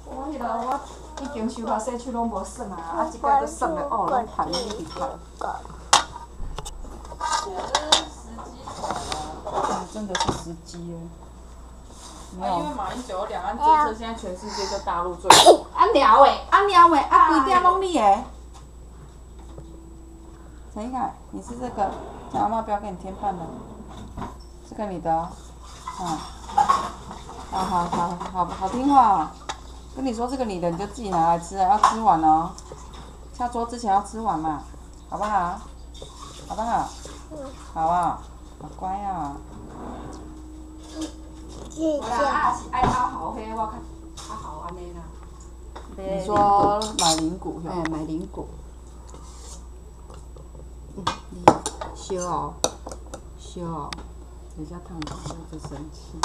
我迄个我已经收下洗手拢无算啊，即摆佫算了，哦，拢赚你一笔钱。真的是时机耶。没有。因为马英九两岸政策，现在全世界就大陆最火。啊鸟诶，规点拢你诶。陈一凯，你是这个，叫阿妈不要给你添饭了。这个你的哦，好听话哦。跟你说这个你的，你就自己拿来吃啊，要吃完哦。下桌之前要吃完嘛，好不好？好不好？好啊，好乖啊。我啦，是爱较好迄，我较好安尼啦。你说买零骨？哎，买零骨。你烧哦，等一下烫到，不要生气。